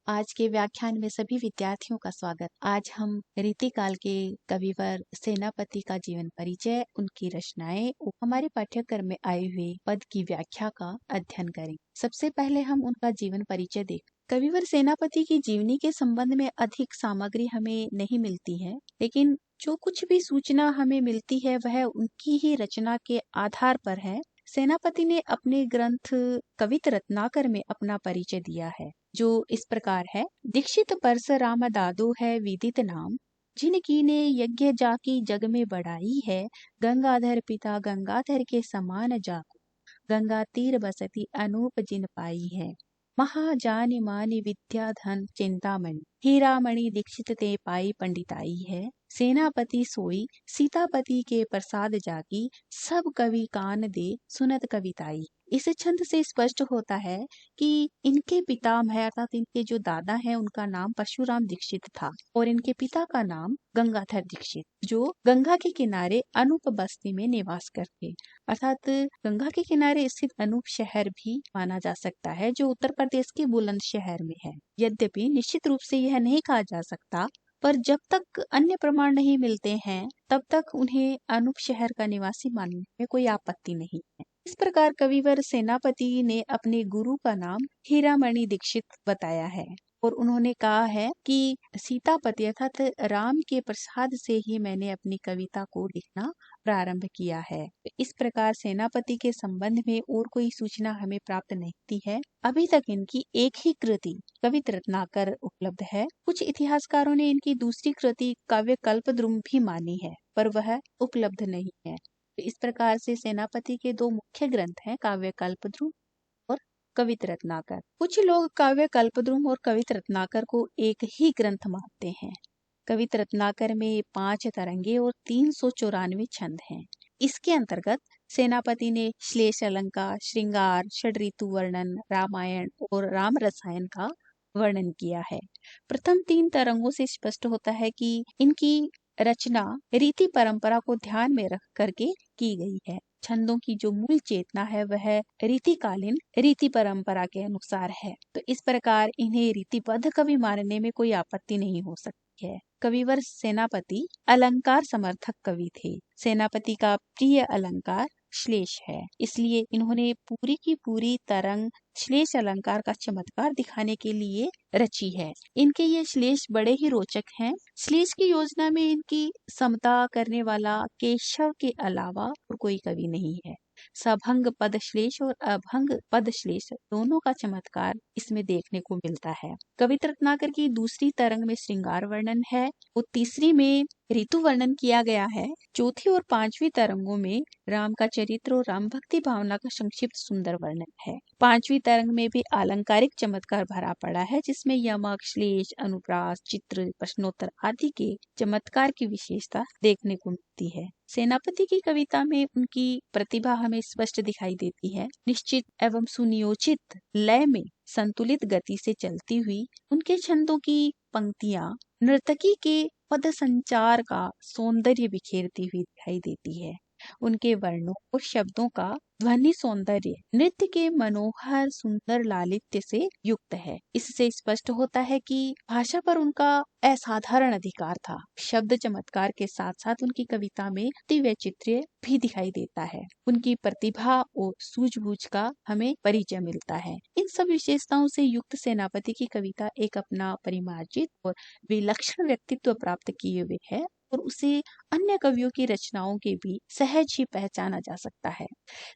आज के व्याख्यान में सभी विद्यार्थियों का स्वागत। आज हम रीतिकाल के कविवर सेनापति का जीवन परिचय, उनकी रचनाएं और हमारे पाठ्यक्रम में आए हुए पद की व्याख्या का अध्ययन करें। सबसे पहले हम उनका जीवन परिचय देख। कविवर सेनापति की जीवनी के संबंध में अधिक सामग्री हमें नहीं मिलती है, लेकिन जो कुछ भी सूचना हमें मिलती है वह उनकी ही रचना के आधार पर है। सेनापति ने अपने ग्रंथ कवित रत्नाकर में अपना परिचय दिया है, जो इस प्रकार है। दीक्षित परसराम दादो है विदित नाम, जिनकी ने यज्ञ जाकी जग में बढ़ाई है। गंगाधर पिता गंगाधर के समान जाको, गंगा तीर बसती अनूप जिन पाई है। महाजानी मानी विद्या धन चिंतामणि, हीरामणि दीक्षित ते पाई पंडिताई है। सेनापति सोई सीतापति के प्रसाद जागी, सब कवि कान दे सुनत कविताई। इस छंद से स्पष्ट होता है कि इनके पितामह अर्थात इनके जो दादा हैं उनका नाम परशुराम दीक्षित था और इनके पिता का नाम गंगाधर दीक्षित, जो गंगा के किनारे अनूप बस्ती में निवास करते, अर्थात गंगा के किनारे स्थित अनूप शहर भी माना जा सकता है, जो उत्तर प्रदेश के बुलंदशहर में है। यद्यपि निश्चित रूप से यह नहीं कहा जा सकता, पर जब तक अन्य प्रमाण नहीं मिलते हैं तब तक उन्हें अनूप शहर का निवासी मानने में कोई आपत्ति नहीं है। इस प्रकार कविवर सेनापति ने अपने गुरु का नाम हीरामणि दीक्षित बताया है और उन्होंने कहा है कि सीतापति अर्थात राम के प्रसाद से ही मैंने अपनी कविता को लिखना प्रारंभ किया है। इस प्रकार सेनापति के संबंध में और कोई सूचना हमें प्राप्त नहीं होती है। अभी तक इनकी एक ही कृति कवित रत्नाकर उपलब्ध है। कुछ इतिहासकारों ने इनकी दूसरी कृति काव्य कल्पद्रुम भी मानी है, पर वह उपलब्ध नहीं है। इस प्रकार से सेनापति के दो मुख्य ग्रंथ हैं, काव्य कल्पद्रुम और कवित रत्नाकर। कुछ लोग काव्य कल्पद्रुम और कवित रत्नाकर को एक ही ग्रंथ मानते हैं। कवित रत्नाकर में 5 तरंगे और 394 छंद हैं। इसके अंतर्गत सेनापति ने श्लेष अलंकार, श्रृंगार, षड्ऋतु वर्णन, रामायण और राम रसायन का वर्णन किया है। प्रथम 3 तरंगों से स्पष्ट होता है कि इनकी रचना रीति परंपरा को ध्यान में रख करके की गई है। छंदों की जो मूल चेतना है वह रीतिकालीन रीति परंपरा के अनुसार है, तो इस प्रकार इन्हें रीतिबद्ध कवि मानने में कोई आपत्ति नहीं हो सकती है। कविवर सेनापति अलंकार समर्थक कवि थे। सेनापति का प्रिय अलंकार श्लेष है, इसलिए इन्होंने पूरी की पूरी तरंग श्लेष अलंकार का चमत्कार दिखाने के लिए रची है। इनके ये श्लेष बड़े ही रोचक हैं। श्लेष की योजना में इनकी समता करने वाला केशव के अलावा और कोई कवि नहीं है। सभंग पद श्लेष और अभंग पद श्लेष दोनों का चमत्कार इसमें देखने को मिलता है। कवित रत्नाकर की दूसरी तरंग में श्रृंगार वर्णन है और तीसरी में ऋतु वर्णन किया गया है। चौथी और 5वीं तरंगों में राम का चरित्र और राम भक्ति भावना का संक्षिप्त सुंदर वर्णन है। 5वीं तरंग में भी अलंकारिक चमत्कार भरा पड़ा है, जिसमें यमक, श्लेष, अनुप्रास, चित्र, प्रश्नोत्तर आदि के चमत्कार की विशेषता देखने को मिलती है। सेनापति की कविता में उनकी प्रतिभा हमें स्पष्ट दिखाई देती है। निश्चित एवं सुनियोजित लय में संतुलित गति से चलती हुई उनके छंदों की पंक्तियां नर्तकी के पद संचार का सौंदर्य बिखेरती हुई दिखाई देती है। उनके वर्णों और शब्दों का ध्वनि सौंदर्य नृत्य के मनोहर सुंदर लालित्य से युक्त है। इससे स्पष्ट होता है कि भाषा पर उनका असाधारण अधिकार था। शब्द चमत्कार के साथ साथ उनकी कविता में दिव्य चित्र भी दिखाई देता है। उनकी प्रतिभा और सूझबूझ का हमें परिचय मिलता है। इन सब विशेषताओं से युक्त सेनापति की कविता एक अपना परिमार्जित और विलक्षण व्यक्तित्व प्राप्त किए हुए है और उसे अन्य कवियों की रचनाओं के भी सहज ही पहचाना जा सकता है।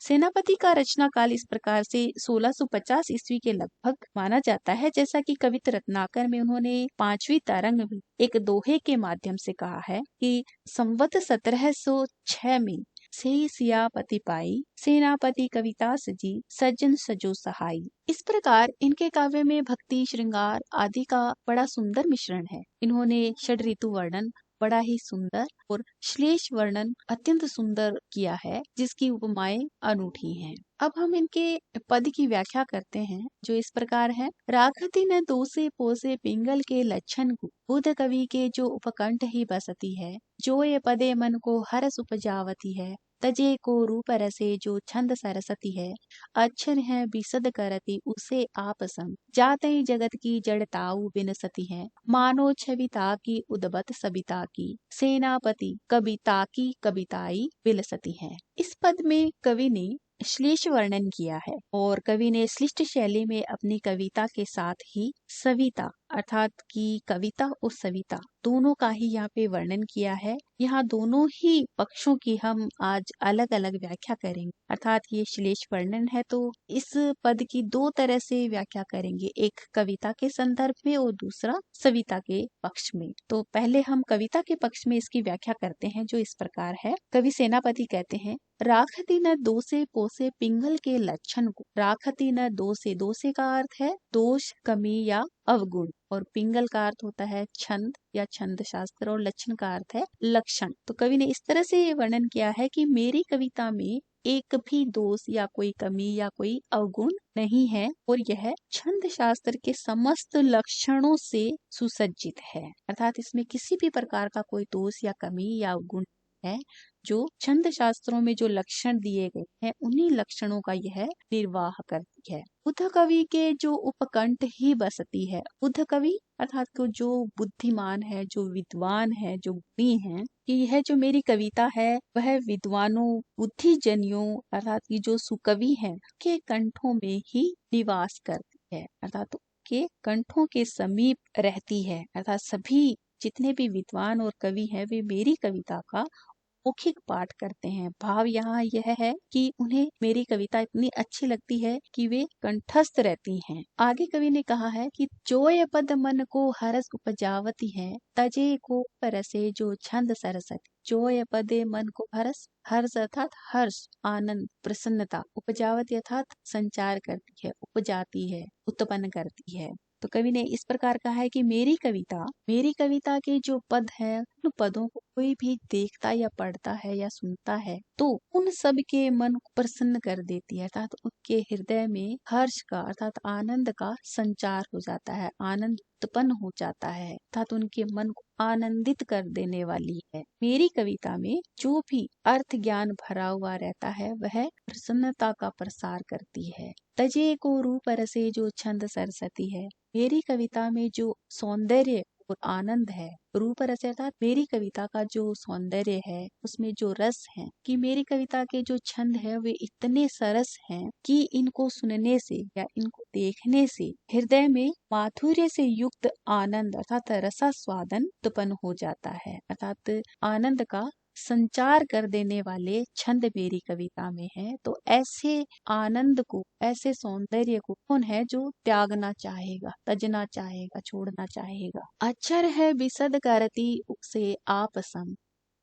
सेनापति का रचना काल इस प्रकार से 1650 ईस्वी के लगभग माना जाता है। जैसा कि कवित रत्नाकर में उन्होंने 5वीं तरंग में एक दोहे के माध्यम से कहा है कि संवत 1706 में से सियापति पाई, सेनापति कविता सजी, सज्जन सजो सहाई। इस प्रकार इनके काव्य में भक्ति, श्रृंगार आदि का बड़ा सुंदर मिश्रण है। इन्होंने षड्ऋतु वर्णन बड़ा ही सुंदर और श्लेष वर्णन अत्यंत सुंदर किया है, जिसकी उपमाएं अनूठी हैं। अब हम इनके पद की व्याख्या करते हैं, जो इस प्रकार है। राखती न दोसे पोसे पिंगल के लक्षण को, बुध कवि के जो उपकंठ ही बसती है। जो ये पदे मन को हरस उपजावती है, तजे को रूप रसे जो छंद सरसती है, अक्षर है बिसद करती उसे आप सम, जाते जगत की जड़ताऊ बिनसती है, मानो छविता की उदबत सबिता की, सेनापति कविता की कविताई बिलसती है। इस पद में कवि ने श्लेष वर्णन किया है और कवि ने श्लिष्ट शैली में अपनी कविता के साथ ही सविता अर्थात की कविता और सविता दोनों का ही यहाँ पे वर्णन किया है। यहाँ दोनों ही पक्षों की हम आज अलग अलग व्याख्या करेंगे। अर्थात ये श्लेष वर्णन है तो इस पद की दो तरह से व्याख्या करेंगे, एक कविता के संदर्भ में और दूसरा सविता के पक्ष में। तो पहले हम कविता के पक्ष में इसकी व्याख्या करते हैं जो इस प्रकार है। कवि सेनापति कहते हैं, राखती न दोषे पोसे पिंगल के लक्षण को। राखती न दोषे, दोषे का अर्थ है दोष, कमी या अवगुण, और पिंगल का अर्थ होता है छंद या छंद शास्त्र, और लक्षण का अर्थ है लक्षण। तो कवि ने इस तरह से वर्णन किया है कि मेरी कविता में एक भी दोष या कोई कमी या कोई अवगुण नहीं है और यह छंद शास्त्र के समस्त लक्षणों से सुसज्जित है। अर्थात इसमें किसी भी प्रकार का कोई दोष या कमी या अवगुण है। जो छंद शास्त्रों में जो लक्षण दिए गए हैं उन्हीं लक्षणों का यह निर्वाह करती है। बुद्ध कवि के जो उपकंठ ही बसती है। बुद्ध कवि अर्थात को जो बुद्धिमान है, जो विद्वान है, जो गुणी है, कि यह जो मेरी कविता है वह विद्वानों बुद्धिजनियों अर्थात की जो सुकवि है के कंठों में ही निवास करती है। अर्थात के कंठों के समीप रहती है। अर्थात सभी जितने भी विद्वान और कवि हैं वे मेरी कविता का मौखिक पाठ करते हैं। भाव यहाँ यह है कि उन्हें मेरी कविता इतनी अच्छी लगती है कि वे कंठस्थ रहती हैं। आगे कवि ने कहा है कि जोय पद मन को हरस उपजावती है, तजे को परसे जो छंद सरसती। जोय पदे मन को हरस, हर्ष अर्थात हर्ष, आनंद, प्रसन्नता, उपजावती अर्थात संचार करती है, उपजाती है, उत्पन्न करती है। तो कवि ने इस प्रकार कहा है कि मेरी कविता के जो पद है उन पदों को कोई भी देखता या पढ़ता है या सुनता है तो उन सब के मन को प्रसन्न कर देती है। अर्थात उनके हृदय में हर्ष का अर्थात आनंद का संचार हो जाता है, आनंद उत्पन्न हो जाता है, अर्थात उनके मन को आनंदित कर देने वाली है। मेरी कविता में जो भी अर्थ ज्ञान भरा हुआ रहता है वह प्रसन्नता का प्रसार करती है। तजे को रूप रसे जो छंद सरसती है। मेरी कविता में जो सौंदर्य और आनंद है, रूप रस अर्थात मेरी कविता का जो सौंदर्य है उसमें जो रस है, कि मेरी कविता के जो छंद है वे इतने सरस हैं कि इनको सुनने से या इनको देखने से हृदय में माधुर्य से युक्त आनंद अर्थात रसास्वादन उत्पन्न हो जाता है। अर्थात आनंद का संचार कर देने वाले छंद मेरी कविता में है। तो ऐसे आनंद को, ऐसे सौंदर्य को कौन है जो त्यागना चाहेगा, तजना चाहेगा, छोड़ना चाहेगा। अक्षर है विसद करती उसे आप सम,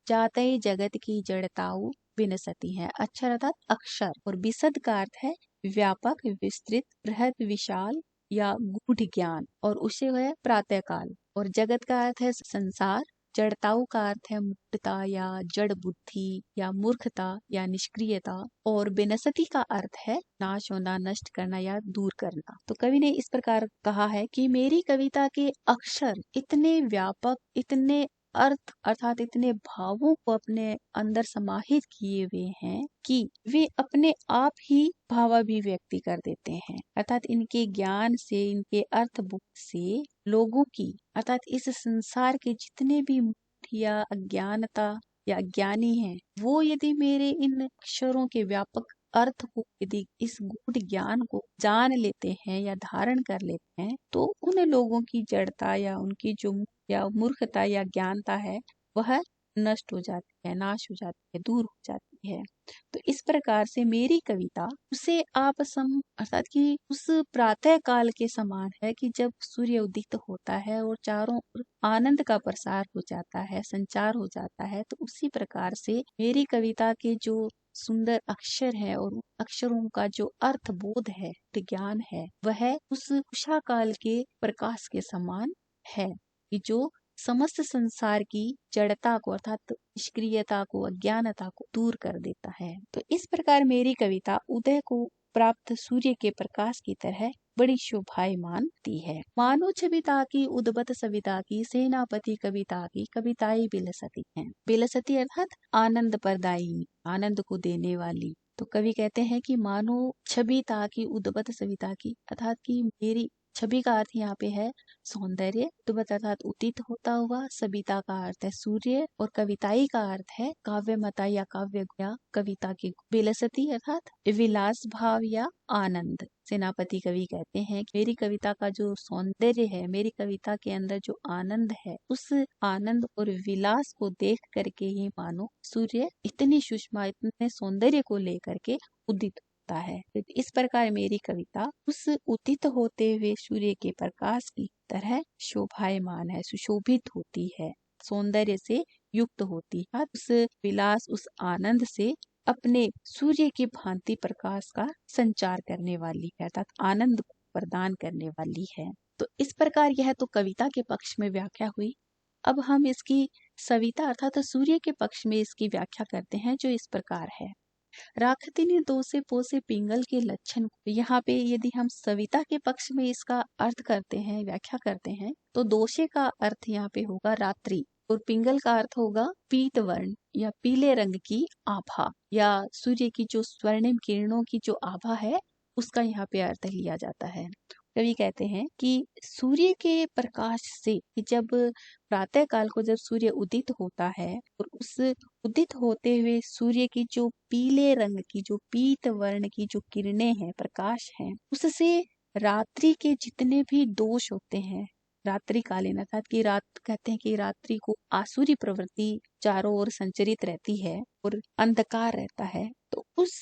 जाते जगत की जड़ताऊ विनसती है। अक्षर अर्थात अक्षर और विसद का अर्थ है व्यापक, विस्तृत, बृहद, विशाल या गूढ़ ज्ञान, और उसे है प्रातः काल, और जगत का अर्थ है संसार, जड़ताऊ का अर्थ है मूर्खता या जड़ बुद्धि या मूर्खता या निष्क्रियता, और बेनसती का अर्थ है नाश होना, नष्ट करना या दूर करना। तो कवि ने इस प्रकार कहा है कि मेरी कविता के अक्षर इतने व्यापक, इतने अर्थ अर्थात इतने भावों को अपने अंदर समाहित किए हुए हैं कि वे अपने आप ही भावाभिव्यक्ति कर देते हैं। अर्थात इनके ज्ञान से, इनके अर्थ बोध से लोगों की अर्थात इस संसार के जितने भी मूढ़ या अज्ञानता या अज्ञानी हैं वो यदि मेरे इन अक्षरों के व्यापक अर्थ को, यदि इस गूढ़ ज्ञान को जान लेते हैं या धारण कर लेते हैं तो उन लोगों की जड़ता या उनकी जो या मूर्खता या ज्ञानता है वह नष्ट हो जाती है, नाश हो जाती है, दूर हो जाती है। तो इस प्रकार से मेरी कविता उसे आप सम अर्थात कि उस प्रातः काल के समान है कि जब सूर्य उदित होता है और चारों ओर आनंद का प्रसार हो जाता है, संचार हो जाता है, तो उसी प्रकार से मेरी कविता के जो सुंदर अक्षर है और अक्षरों का जो अर्थ बोध है, ज्ञान है, वह उस उषा काल के प्रकाश के समान है कि जो समस्त संसार की जड़ता को अर्थात निष्क्रियता को, अज्ञानता को दूर कर देता है। तो इस प्रकार मेरी कविता उदय को प्राप्त सूर्य के प्रकाश की तरह बड़ी शोभायमान दी है। मानो छविता की उद्भत सविता की, सेनापति कविता की, कविताएं बिलसती हैं। बिलसती अर्थात आनंद प्रदायिनी, आनंद को देने वाली। तो कवि कहते हैं कि मानो छविता की उद्भत सविता की, अर्थात कि मेरी छवि का अर्थ यहाँ पे है सौंदर्य, उद्भत अर्थात उदित होता हुआ, सविता का अर्थ है सूर्य, और कविताई का अर्थ है काव्यमता या काव्य या कविता की। विलसती अर्थात विलास भाव या आनंद। सेनापति कवि कहते हैं कि मेरी कविता का जो सौंदर्य है, मेरी कविता के अंदर जो आनंद है, उस आनंद और विलास को देख करके ही मानो सूर्य इतनी सुषमा, इतने सौंदर्य को लेकर के उदित है। इस प्रकार मेरी कविता उस उदित होते हुए सूर्य के प्रकाश की तरह शोभायमान है, सुशोभित होती है, सौंदर्य से युक्त होती है, उस विलास, उस आनंद से अपने सूर्य की भांति प्रकाश का संचार करने वाली है, अर्थात आनंद को प्रदान करने वाली है। तो इस प्रकार यह तो कविता के पक्ष में व्याख्या हुई। अब हम इसकी सविता अर्थात सूर्य के पक्ष में इसकी व्याख्या करते हैं, जो इस प्रकार है। राखतिनी दोषे पोसे पिंगल के लक्षण। यहाँ पे यदि हम सविता के पक्ष में इसका अर्थ करते हैं, व्याख्या करते हैं, तो दोषे का अर्थ यहाँ पे होगा रात्रि, और पिंगल का अर्थ होगा पीत वर्ण या पीले रंग की आभा, या सूर्य की जो स्वर्णिम किरणों की जो आभा है, उसका यहाँ पे अर्थ लिया जाता है। कवि कहते हैं कि सूर्य के प्रकाश से, कि जब प्रातः काल को जब सूर्य उदित होता है, और उस उदित होते हुए सूर्य की जो पीले रंग की, जो पीत वर्ण की जो किरणें हैं, प्रकाश है, उससे रात्रि के जितने भी दोष होते हैं, रात्रि कालीन अर्थात कि रात, कहते हैं कि रात्रि को आसुरी प्रवृत्ति चारों ओर संचरित रहती है और अंधकार रहता है, तो उस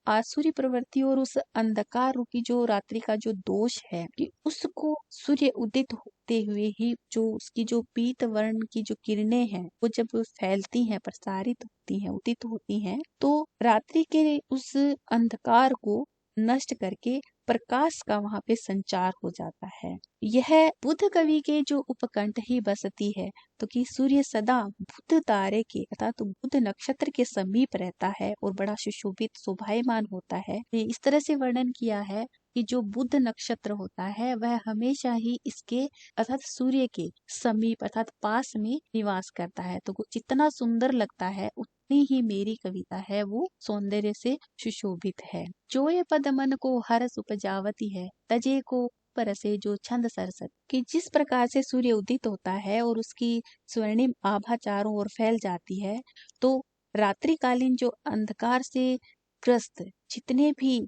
आसुरी प्रवृत्ति और उस अंधकार रूपी जो रात्रि का जो दोष है, कि उसको सूर्य उदित होते हुए ही जो उसकी जो पीत वर्ण की जो किरणें हैं, वो जब फैलती हैं, प्रसारित होती हैं, उदित होती हैं, तो रात्रि के उस अंधकार को नष्ट करके प्रकाश का वहां पे संचार हो जाता है। यह बुध कवि के जो उपकंठ ही बसती है, तो कि सूर्य सदा बुध तारे के अर्थात तो बुध नक्षत्र के समीप रहता है और बड़ा सुशोभित शोभायमान होता है। इस तरह से वर्णन किया है कि जो बुध नक्षत्र होता है, वह हमेशा ही इसके अर्थात सूर्य के समीप अर्थात पास में निवास करता है, तो वो जितना सुंदर लगता है, उतनी ही मेरी कविता है वो सौंदर्य से सुशोभित है। जो ये पद मन को हर्ष उपजावती है, तजे को पर से जो छंद सरसत, कि जिस प्रकार से सूर्य उदित होता है और उसकी स्वर्णिम आभा चारों ओर फैल जाती है, तो रात्रिकालीन जो अंधकार से ग्रस्त जितने भी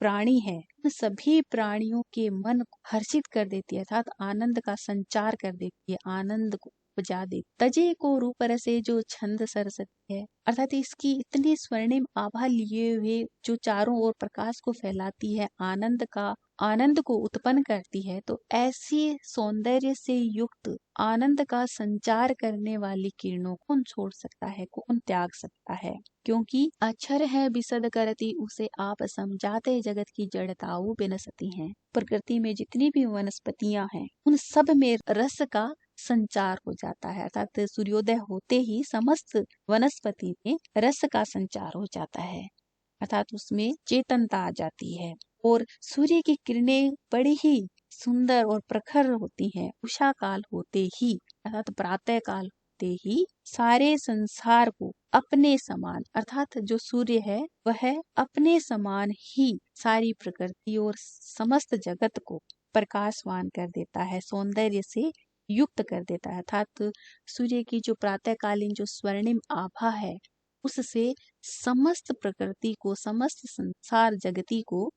प्राणी हैं, उन सभी प्राणियों के मन को हर्षित कर देती है, अर्थात आनंद का संचार कर देती है, आनंद को उपजा देती। तजे को रूप रसे जो छंद सरसती है, अर्थात इसकी इतनी स्वर्णिम आभा लिए हुए जो चारों ओर प्रकाश को फैलाती है, आनंद को उत्पन्न करती है, तो ऐसी सौंदर्य से युक्त आनंद का संचार करने वाली किरणों कौन छोड़ सकता है, कौन त्याग सकता है। क्योंकि अक्षर है बिसद करती उसे आप समझाते, जगत की जड़ताओ बिनसती हैं। प्रकृति में जितनी भी वनस्पतियां हैं, उन सब में रस का संचार हो जाता है, अर्थात सूर्योदय होते ही समस्त वनस्पति में रस का संचार हो जाता है, अर्थात उसमें चेतनता आ जाती है, और सूर्य की किरणें बड़ी ही सुंदर और प्रखर होती हैं। उषा काल होते ही अर्थात प्रातः काल होते ही सारे संसार को अपने समान, अर्थात जो सूर्य है वह अपने समान ही सारी प्रकृति और समस्त जगत को प्रकाशवान कर देता है, सौंदर्य से युक्त कर देता है, अर्थात सूर्य की जो प्रातःकालीन जो स्वर्णिम आभा है, उससे समस्त प्रकृति को, समस्त संसार जगती को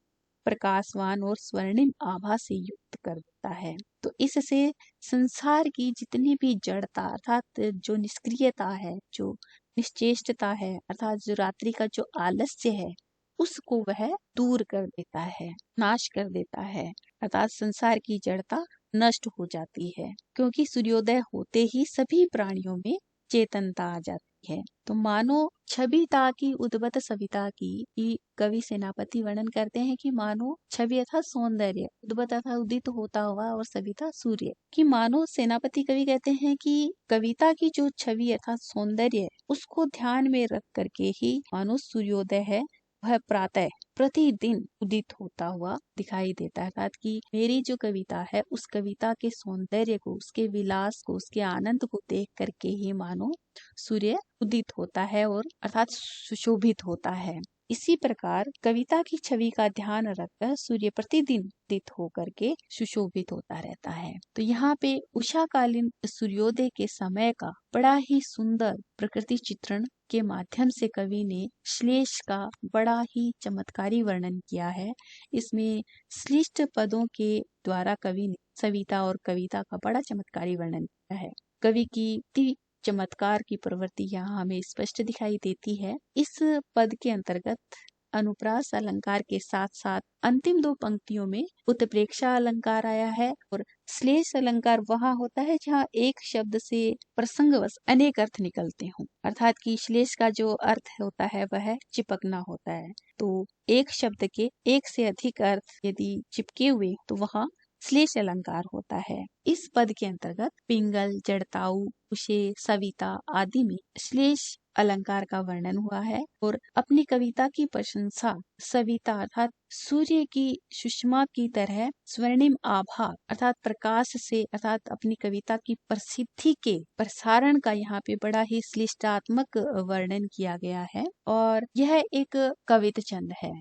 प्रकाशवान और स्वर्णिम आभा से युक्त कर देता है। तो इससे संसार की जितनी भी जड़ता अर्थात जो निष्क्रियता है, जो निश्चेष्टता है, अर्थात जो रात्रि का जो आलस्य है, उसको वह दूर कर देता है, नाश कर देता है, अर्थात संसार की जड़ता नष्ट हो जाती है, क्योंकि सूर्योदय होते ही सभी प्राणियों में चेतनता आ जाती है। तो मानो छविता की उद्भत सविता की कवि सेनापति वर्णन करते हैं कि मानो छवि अर्थात सौंदर्य, उद्भत अर्थात उदित होता हुआ, और सविता सूर्य, कि मानो सेनापति कवि कहते हैं कि कविता की जो छवि अर्थात सौंदर्य, उसको ध्यान में रख करके ही मानो सूर्योदय है वह प्रातः प्रतिदिन उदित होता हुआ दिखाई देता है। अर्थात कि मेरी जो कविता है उस कविता के सौंदर्य को, उसके विलास को, उसके आनंद को देख करके ही मानो सूर्य उदित होता है और अर्थात सुशोभित होता है। इसी प्रकार कविता की छवि का ध्यान रखकर सूर्य प्रतिदिन उदित होकर के सुशोभित होता रहता है। तो यहाँ पे उषाकालीन सूर्योदय के समय का बड़ा ही सुंदर प्रकृति चित्रण के माध्यम से कवि ने श्लेष का बड़ा ही चमत्कारी वर्णन किया है। इसमें श्लिष्ट पदों के द्वारा कवि ने सविता और कविता का बड़ा चमत्कारी वर्णन किया है। कवि की चमत्कार की प्रवृत्ति यहाँ हमें स्पष्ट दिखाई देती है। इस पद के अंतर्गत अनुप्रास अलंकार के साथ साथ अंतिम दो पंक्तियों में उत्प्रेक्षा अलंकार आया है और श्लेष अलंकार वहां होता है जहाँ एक शब्द से प्रसंगवश अनेक अर्थ निकलते हों। अर्थात कि श्लेष का जो अर्थ होता है वह चिपकना होता है। तो एक शब्द के एक से अधिक अर्थ यदि चिपके हुए तो वहाँ श्लेष अलंकार होता है। इस पद के अंतर्गत पिंगल, जड़ताऊ, उषे, सविता आदि में श्लेष अलंकार का वर्णन हुआ है और अपनी कविता की प्रशंसा सविता अर्थात सूर्य की सुषमा की तरह स्वर्णिम आभा अर्थात प्रकाश से अर्थात अपनी कविता की प्रसिद्धि के प्रसारण का यहाँ पे बड़ा ही श्लिष्टात्मक वर्णन किया गया है और यह एक कवित छंद है।